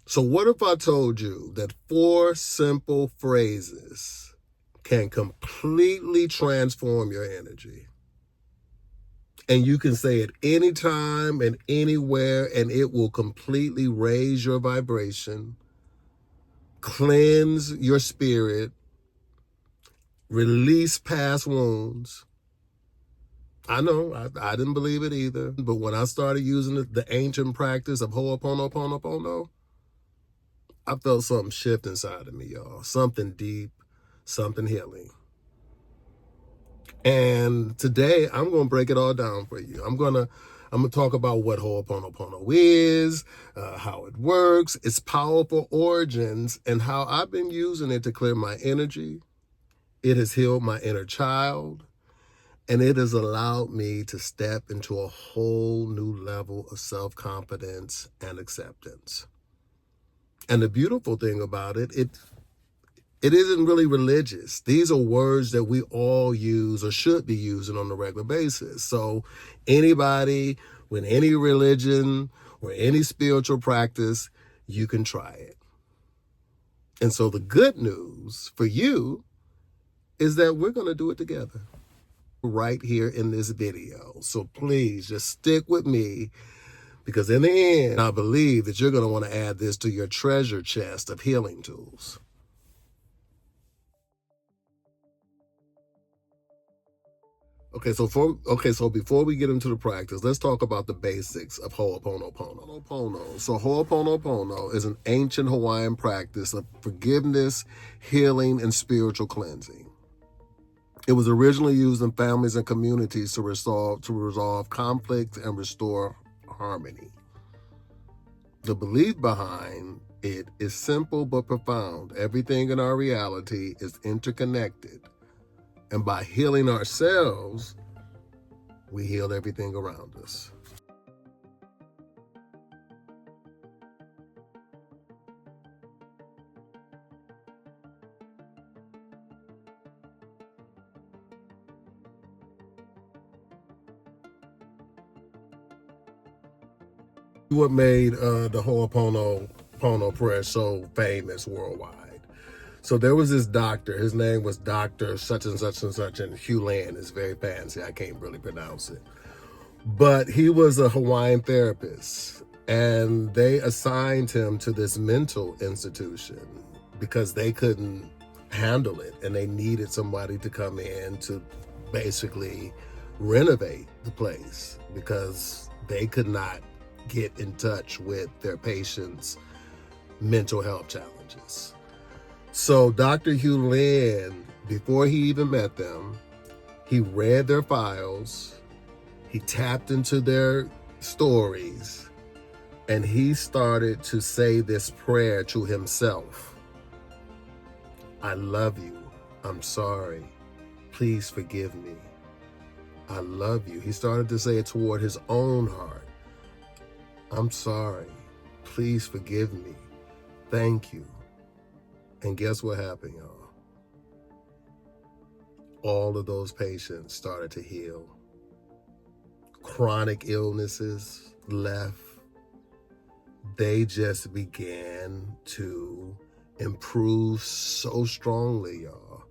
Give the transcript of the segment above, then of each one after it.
So what if I told you that 4 simple phrases can completely transform your energy? And you can say it anytime and anywhere, and it will completely raise your vibration, cleanse your spirit, release past wounds. I know, I didn't believe it either. But when I started using the ancient practice of Ho'oponoponopono, I felt something shift inside of me, y'all. Something deep, something healing. And today I'm going to break it all down for you. I'm going to talk about what Ho'oponopono is, how it works, its powerful origins, and how I've been using it to clear my energy. It has healed my inner child, and it has allowed me to step into a whole new level of self-confidence and acceptance. And the beautiful thing about it isn't really religious. These are words that we all use or should be using on a regular basis. So anybody with any religion or any spiritual practice, you can try it. And so the good news for you is that we're going to do it together right here in this video. So please just stick with me, because in the end, I believe that you're going to want to add this to your treasure chest of healing tools. So before we get into the practice, let's talk about the basics of Ho'oponopono. So Ho'oponopono is an ancient Hawaiian practice of forgiveness, healing, and spiritual cleansing. It was originally used in families and communities to resolve conflict and restore harmony. The belief behind it is simple but profound. Everything in our reality is interconnected. And by healing ourselves, we heal everything around us. What made the Ho'oponopono prayer so famous worldwide? So there was this doctor. His name was Dr. such and such and such, and Hew Len is very fancy. I can't really pronounce it. But he was a Hawaiian therapist, and they assigned him to this mental institution because they couldn't handle it, and they needed somebody to come in to basically renovate the place because they could not get in touch with their patients' mental health challenges. So Dr. Hew Len, before he even met them, he read their files, he tapped into their stories, and he started to say this prayer to himself. I love you. I'm sorry. Please forgive me. I love you. He started to say it toward his own heart. I'm sorry. Please forgive me. Thank you. And guess what happened, y'all? All of those patients started to heal. Chronic illnesses left. They just began to improve so strongly, y'all,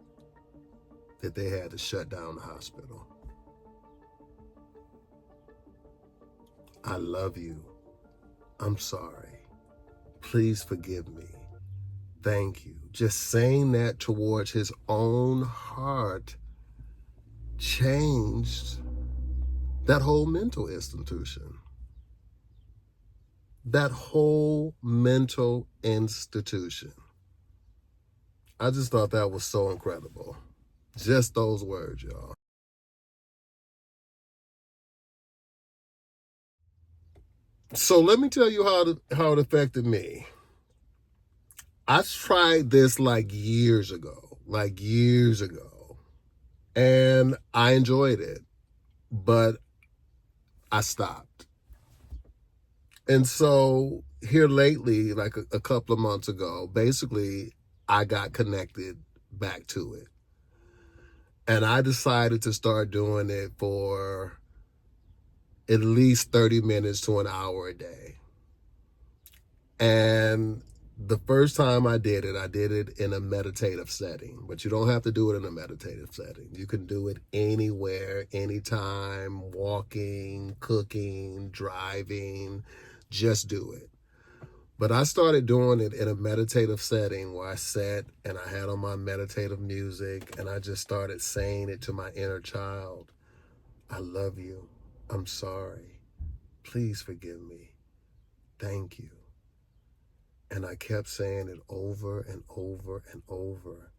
that they had to shut down the hospital. I love you. I'm sorry. Please forgive me. Thank you. Just saying that towards his own heart changed that whole mental institution. That whole mental institution. I just thought that was so incredible. Just those words, y'all. So let me tell you how it affected me. I tried this like years ago, and I enjoyed it, but I stopped. And so here lately, like a couple of months ago, basically I got connected back to it. And I decided to start doing it for at least 30 minutes to an hour a day. And The first time I did it in a meditative setting, but you don't have to do it in a meditative setting. You can do it anywhere, anytime, walking, cooking, driving, just do it. But I started doing it in a meditative setting where I sat and I had on my meditative music and I just started saying it to my inner child. I love you. I'm sorry. Please forgive me. Thank you. And I kept saying it over and over and over.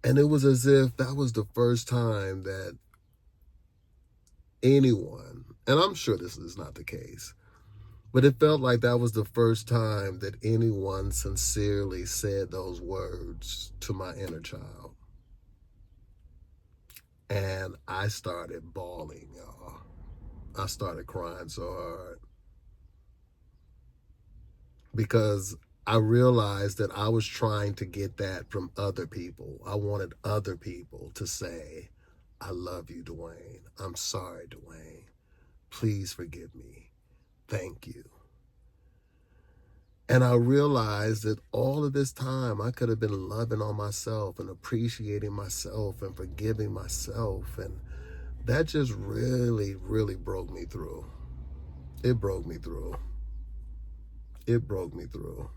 And it was as if that was the first time that anyone, and I'm sure this is not the case, but it felt like that was the first time that anyone sincerely said those words to my inner child. And I started bawling, y'all. I started crying so hard. Because I realized that I was trying to get that from other people. I wanted other people to say, I love you, Dwayne. I'm sorry, Dwayne. Please forgive me. Thank you. And I realized that all of this time I could have been loving on myself and appreciating myself and forgiving myself. And that just really, really broke me through. It broke me through. It broke me through.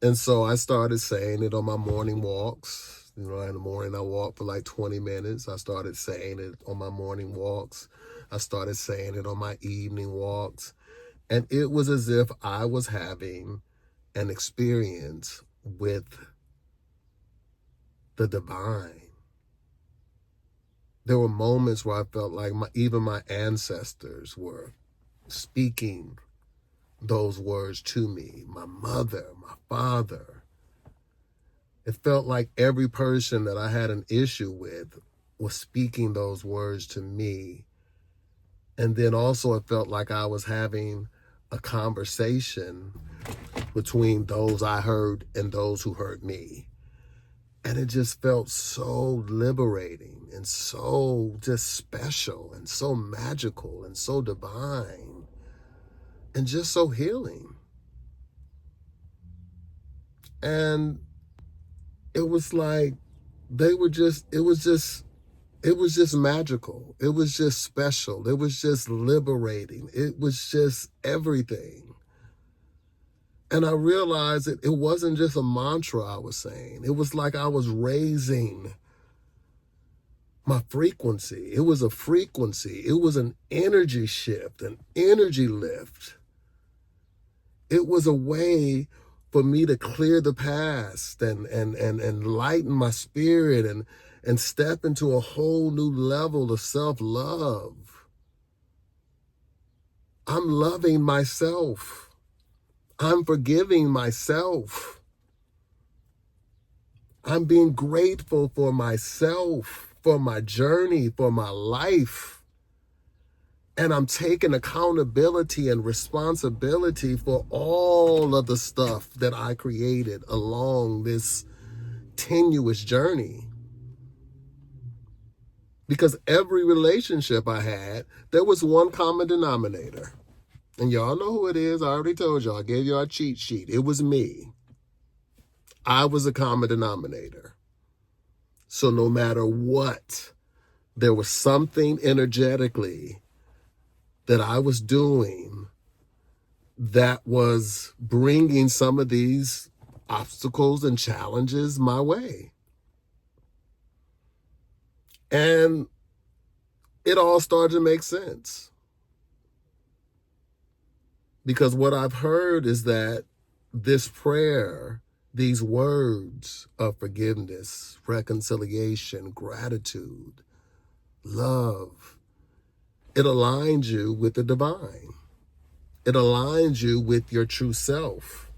And so I started saying it on my morning walks. You know, in the morning I walk for like 20 minutes. I started saying it on my morning walks. I started saying it on my evening walks. And it was as if I was having an experience with the divine. There were moments where I felt like even my ancestors were speaking those words to me, my mother, my father. It felt like every person that I had an issue with was speaking those words to me. And then also it felt like I was having a conversation between those I heard and those who heard me. And it just felt so liberating and so just special and so magical and so divine. And just so healing. And it was like it was just magical. It was just special. It was just liberating. It was just everything. And I realized that it wasn't just a mantra I was saying. It was like I was raising my frequency. It was a frequency. It was an energy shift, an energy lift. It was a way for me to clear the past and lighten my spirit and step into a whole new level of self-love. I'm loving myself. I'm forgiving myself. I'm being grateful for myself, for my journey, for my life. And I'm taking accountability and responsibility for all of the stuff that I created along this tenuous journey. Because every relationship I had, there was one common denominator. And y'all know who it is. I already told y'all. I gave y'all a cheat sheet. It was me. I was a common denominator. So no matter what, there was something energetically that I was doing that was bringing some of these obstacles and challenges my way. And it all started to make sense. Because what I've heard is that this prayer, these words of forgiveness, reconciliation, gratitude, love, it aligns you with the divine. It aligns you with your true self.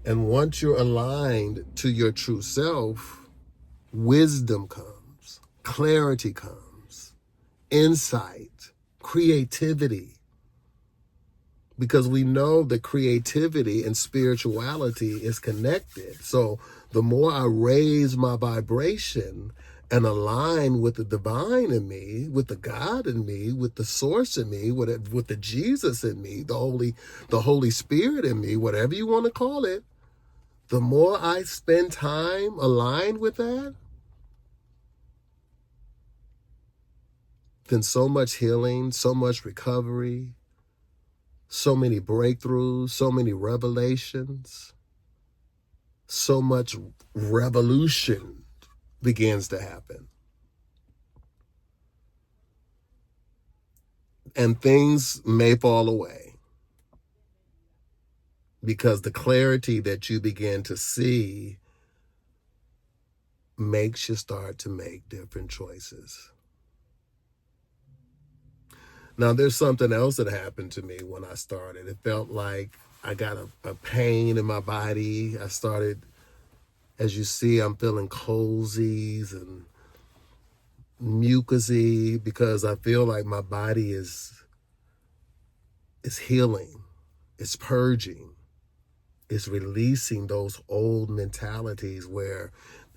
And once you're aligned to your true self, wisdom comes, clarity comes, insight, creativity. Because we know that creativity and spirituality is connected. So the more I raise my vibration and align with the divine in me, with the God in me, with the source in me, with the Jesus in me, the Holy Spirit in me, whatever you want to call it, the more I spend time aligned with that, then so much healing, so much recovery, so many breakthroughs, so many revelations, so much revolution begins to happen. And things may fall away because the clarity that you begin to see makes you start to make different choices. Now, there's something else that happened to me when I started. It felt like I got a pain in my body. I started, as you see, I'm feeling cozies and mucusy because I feel like my body is healing, it's purging, it's releasing those old mentalities where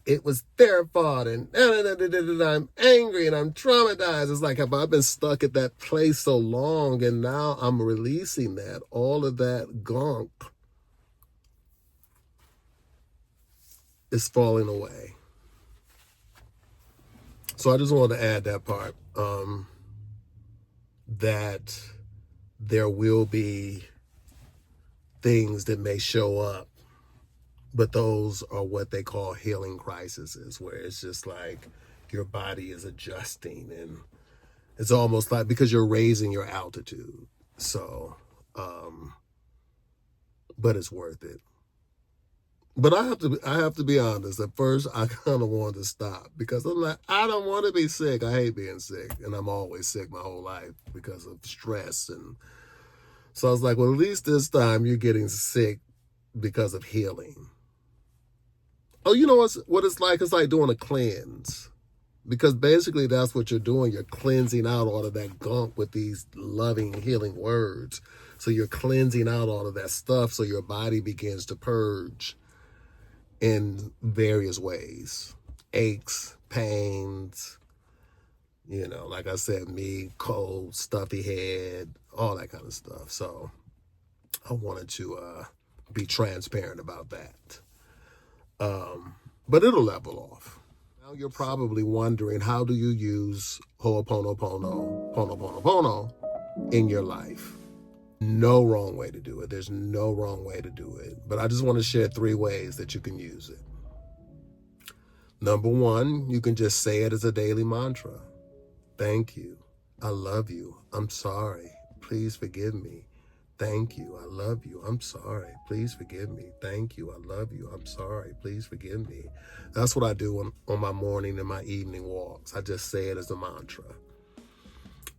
it was their fault and I'm angry and I'm traumatized. It's like I've been stuck at that place so long, and now I'm releasing that. All of that gunk is falling away. So I just wanted to add that part, that there will be things that may show up, but those are what they call healing crises, where it's just like your body is adjusting, and it's almost like because you're raising your altitude. So, but it's worth it. But I have to be honest. At first, I kind of wanted to stop because I'm like, I don't want to be sick. I hate being sick, and I'm always sick my whole life because of stress. And so I was like, well, at least this time you're getting sick because of healing. Oh, you know what it's like? It's like doing a cleanse, because basically that's what you're doing. You're cleansing out all of that gunk with these loving, healing words. So you're cleansing out all of that stuff so your body begins to purge in various ways. Aches, pains, like I said, me, cold, stuffy head, all that kind of stuff. So I wanted to be transparent about that. But it'll level off. Now you're probably wondering, how do you use Ho'oponopono in your life? No wrong way to do it. There's no wrong way to do it. But I just want to share 3 ways that you can use it. Number 1, you can just say it as a daily mantra. Thank you. I love you. I'm sorry. Please forgive me. Thank you. I love you. I'm sorry. Please forgive me. Thank you. I love you. I'm sorry. Please forgive me. That's what I do on my morning and my evening walks. I just say it as a mantra.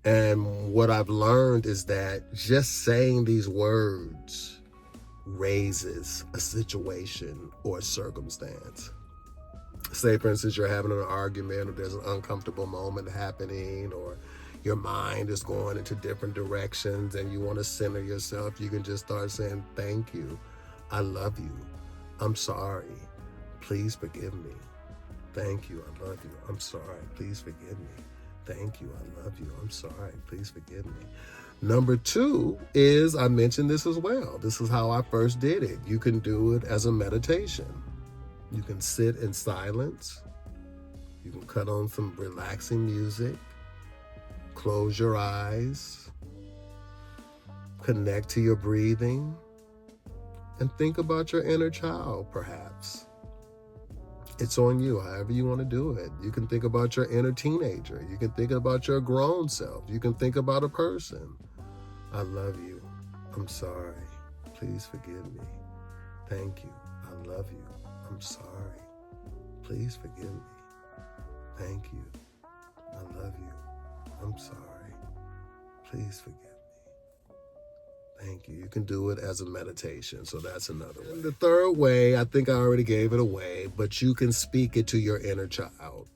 And what I've learned is that just saying these words raises a situation or a circumstance. Say, for instance, you're having an argument, or there's an uncomfortable moment happening, or your mind is going into different directions and you want to center yourself. You can just start saying, thank you. I love you. I'm sorry. Please forgive me. Thank you. I love you. I'm sorry. Please forgive me. Thank you. I love you. I'm sorry. Please forgive me. Number 2 is, I mentioned this as well. This is how I first did it. You can do it as a meditation. You can sit in silence. You can cut on some relaxing music. Close your eyes. Connect to your breathing. And think about your inner child, perhaps. It's on you, however you want to do it. You can think about your inner teenager. You can think about your grown self. You can think about a person. I love you. I'm sorry. Please forgive me. Thank you. I love you. I'm sorry. Please forgive me. Thank you. I love you. I'm sorry. Please forgive me. Thank you. You can do it as a meditation. So that's another way. And the third way, I think I already gave it away, but you can speak it to your inner child.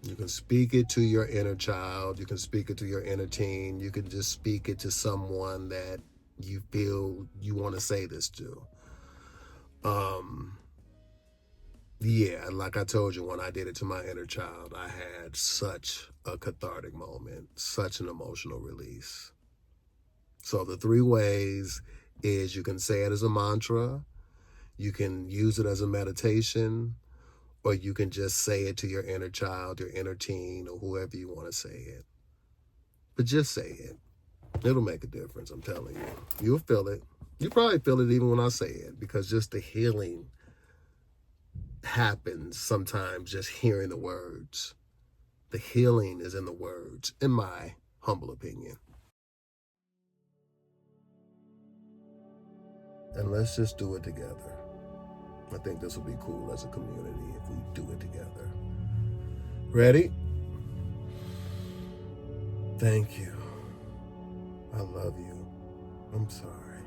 You can speak it to your inner child. You can speak it to your inner teen. You can just speak it to someone that you feel you want to say this to. Yeah, like I told you, when I did it to my inner child, I had such a cathartic moment, such an emotional release. So the 3 ways is you can say it as a mantra, you can use it as a meditation, or you can just say it to your inner child, your inner teen, or whoever you want to say it. But just say it. It'll make a difference, I'm telling you. You'll feel it. You probably feel it even when I say it, because just the healing happens sometimes just hearing the words. The healing is in the words, in my humble opinion. And let's just do it together. I think this will be cool as a community if we do it together. Ready? Thank you. I love you. I'm sorry.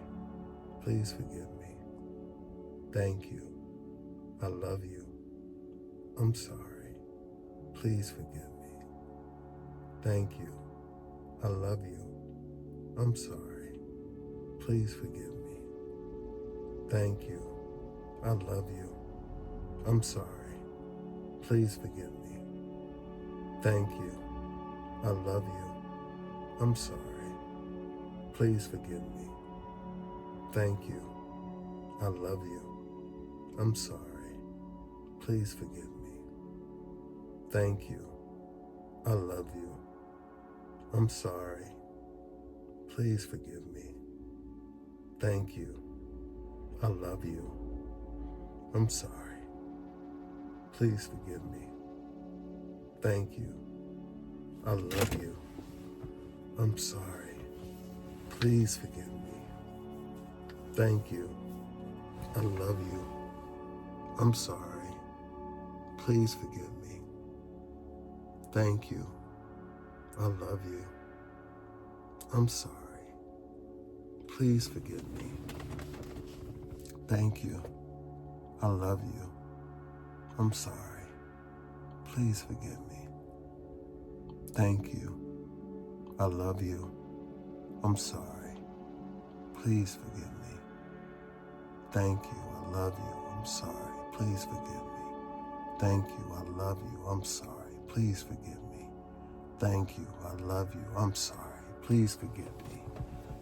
Please forgive me. Thank you. I love you. I'm sorry. Please forgive me. Thank you. I love you. I'm sorry. Please forgive me. Thank you. I love you. I'm sorry. Please forgive me. Thank you. I love you. I'm sorry. Please forgive me. Thank you. I love you. I'm sorry. Please forgive me. Thank you. I love you. I'm sorry. Please forgive me. Thank you. I love you. I'm sorry. Please forgive me. Thank you. I love you. I'm sorry. Please forgive me. Thank you. I love you. I'm sorry. Please forgive me. Thank you. I love you. I'm sorry. Please forgive me. Thank you. I love you. I'm sorry. Please forgive me. Thank you. I love you. I'm sorry. Please forgive me. Thank you. I love you. I'm sorry. Please forgive me. Thank you. I love you. I'm sorry. Please forgive me.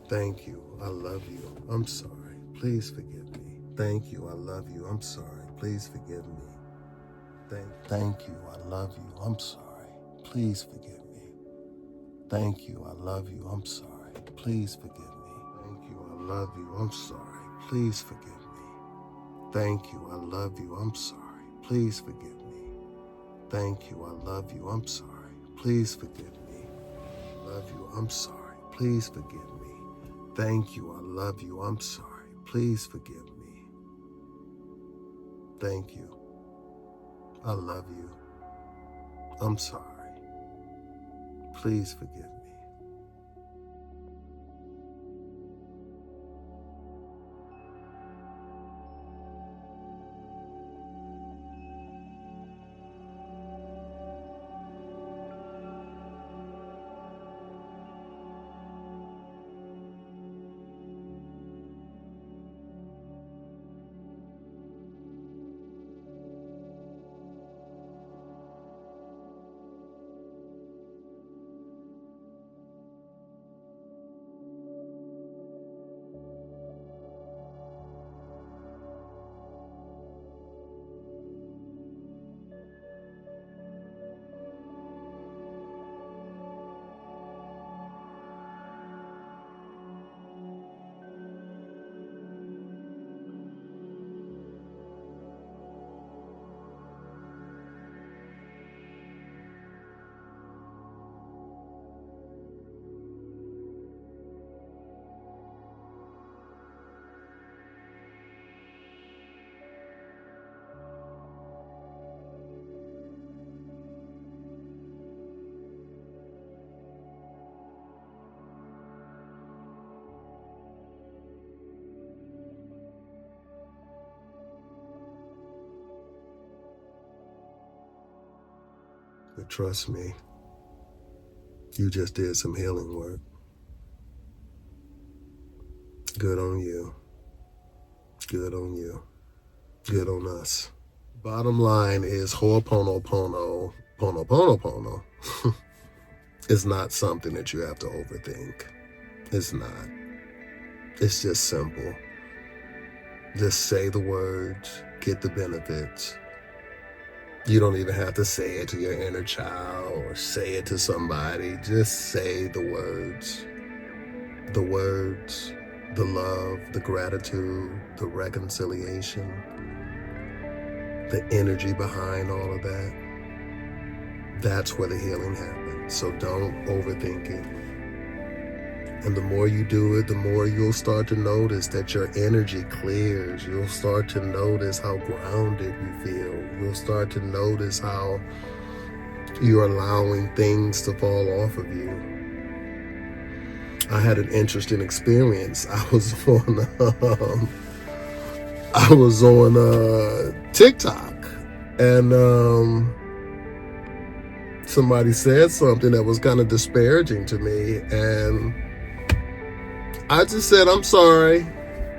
Thank you. I love you. I'm sorry. Please forgive me. Thank you. I love you. I'm sorry. Please forgive me. Thank you. I love you. I'm sorry. Please forgive me. Thank you. I love you. I'm sorry. Please forgive me. Thank you. I love you. I'm sorry. Please forgive me. Thank you. I love you. I'm sorry. Please forgive me. Thank you. I love you. I'm sorry. Please forgive me. Thank you. I love you. I'm sorry. Please forgive me. Love you. I'm sorry. Please forgive me. Thank you. I love you. I'm sorry. Please forgive me. Thank you. I love you. I'm sorry. Please forgive me. But trust me, you just did some healing work. Good on you. Good on you. Good on us. Bottom line is Ho'oponopono, pono is not something that you have to overthink. It's not. It's just simple. Just say the words, get the benefits. You don't even have to say it to your inner child or say it to somebody. Just say the words. The words, the love, the gratitude, the reconciliation, the energy behind all of that. That's where the healing happens. So don't overthink it. And the more you do it, the more you'll start to notice that your energy clears. You'll start to notice how grounded you feel. You'll start to notice how you're allowing things to fall off of you. I had an interesting experience. I was on TikTok, and somebody said something that was kind of disparaging to me, and I just said, I'm sorry.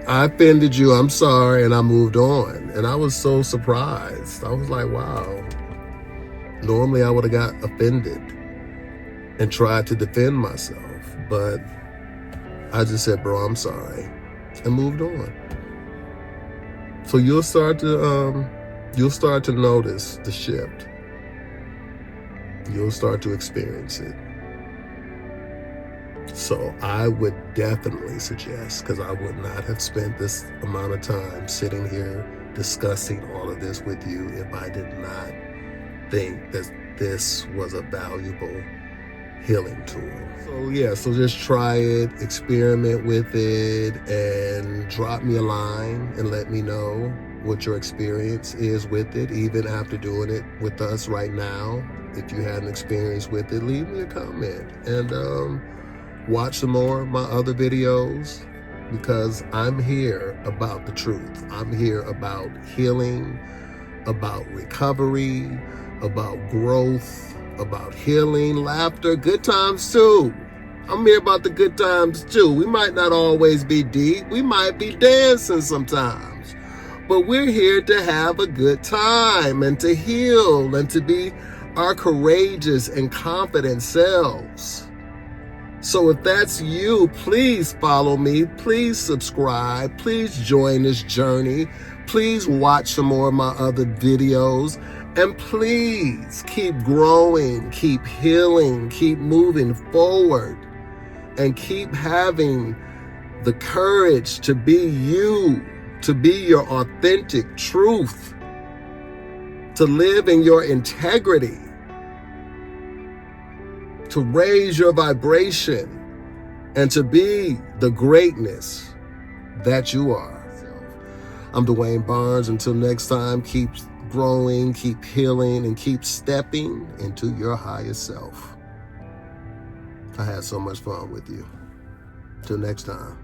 I offended you. I'm sorry. And I moved on. And I was so surprised. I was like, wow. Normally I would have got offended and tried to defend myself. But I just said, bro, I'm sorry. And moved on. So you'll start to notice the shift. You'll start to experience it. So I would definitely suggest, because I would not have spent this amount of time sitting here discussing all of this with you if I did not think that this was a valuable healing tool. So yeah, so just try it, experiment with it, and drop me a line and let me know what your experience is with it, even after doing it with us right now. If you had an experience with it, leave me a comment, and watch some more of my other videos, because I'm here about the truth. I'm here about healing, about recovery, about growth, about healing, laughter, good times too. I'm here about the good times too. We might not always be deep. We might be dancing sometimes. But we're here to have a good time and to heal and to be our courageous and confident selves. So if that's you, please follow me, please subscribe, please join this journey, please watch some more of my other videos, and please keep growing, keep healing, keep moving forward, and keep having the courage to be you, to be your authentic truth, to live in your integrity, to raise your vibration, and to be the greatness that you are. I'm Dwayne Barnes. Until next time, keep growing, keep healing, and keep stepping into your highest self. I had so much fun with you. Till next time.